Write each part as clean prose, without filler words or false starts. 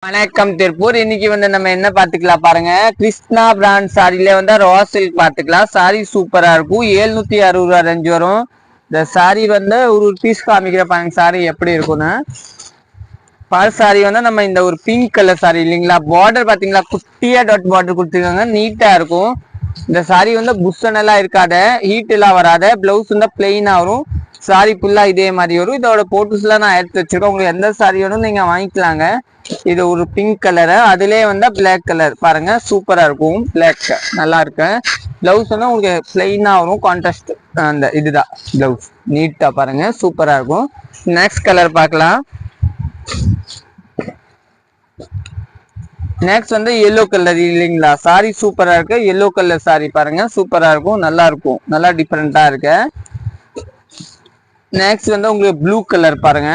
வணக்கம் திருப்பூர். இன்னைக்கு நம்ம என்ன பாத்துக்கலாம் பாருங்க. கிருஷ்ணா பிராண்ட் சாரில ரா சில்க் பாத்துக்கலாம். சாரி சூப்பரா இருக்கும். 760 ரூபா ரேஞ்ச் வரும். இந்த சாரி ஒரு பீஸ் காமிக்கிற பாருங்க. சாரி எப்படி இருக்கும்னு பால் சாரி நம்ம இந்த ஒரு பிங்க் கலர் சாரி இல்லைங்களா. பார்டர் பாத்தீங்களா, குட்டியா டாட் பார்டர் கொடுத்துருக்காங்க. நீட்டா இருக்கும். இந்த சாரி புஷன் எல்லாம் இருக்காத, ஹீட் எல்லாம் வராத. பிளவுஸ் பிளெயினா வரும். சாரி ஃபுல்லா இதே மாதிரி வரும். இதோட போட்டோஸ் எல்லாம் நான் எடுத்து வச்சிருக்கேன். உங்களுக்கு எந்த சாரி வேணும் நீங்க வாங்கிக்கலாங்க. இது ஒரு பிங்க் கலரு, அதுலயே பிளாக் கலர் பாருங்க, சூப்பரா இருக்கும். பிளாக் நல்லா இருக்கு. பிளவுஸ் உங்களுக்கு பிளெயினா வரும். கான்ட்ராஸ்ட் அந்த இதுதான் பிளவுஸ். நீட்டா பாருங்க, சூப்பரா இருக்கும். நெக்ஸ்ட் கலர் பார்க்கலாம். நெக்ஸ்ட் எல்லோ கலர் இல்லைங்களா. சாரி சூப்பரா இருக்கு. எல்லோ கலர் சாரி பாருங்க, சூப்பரா இருக்கும். நல்லா இருக்கும். நல்லா டிஃபரெண்டா இருக்கு. நெக்ஸ்ட் உங்களுக்கு ப்ளூ கலர் பாருங்க.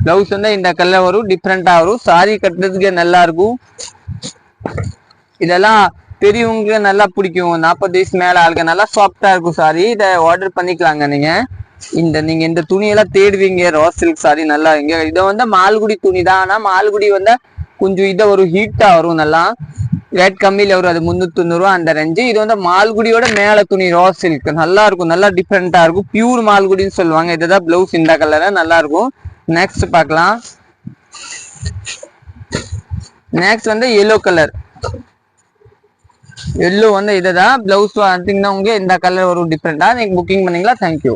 பிளவுஸ் இந்த கலர் வரும். டிஃப்ரெண்டா வரும். சாரி கட்டுறதுக்கு நல்லா இருக்கும். இதெல்லாம் பெரியவங்க நல்லா பிடிக்கும். 40 வயசு மேல ஆளுங்க. நல்லா சாஃப்டா இருக்கும் சாரி. இதை ஆர்டர் பண்ணிக்கலாங்க நீங்க. நீங்க இந்த துணியெல்லாம் தேடுவீங்க. ரா சில்க் சாரி நல்லா இங்க. இதை மால்குடி துணி தான். ஆனா மால்குடி கொஞ்சம் இதை ஒரு ஹீட்டா வரும். நல்லா ரேட் கம்மியில வரும். அது 390 ரூபா அந்த ரேஞ்சு. இது மால்குடியோட மேல துணி. ரா சில்க் நல்லா இருக்கும். நல்லா டிஃப்ரெண்டா இருக்கும். பியூர் மால்குடின்னு சொல்லுவாங்க. இதுதான் பிளவுஸ். இந்த கலர் நல்லா இருக்கும். நெக்ஸ்ட் பார்க்கலாம். Next yellow colour. எல்லோ இதுதான் பிளவுஸ். பார்த்தீங்கன்னா உங்க இந்த கலர் ஒரு டிஃப்ரெண்டா. நீங்க புக்கிங் பண்ணீங்களா. தேங்க்யூ.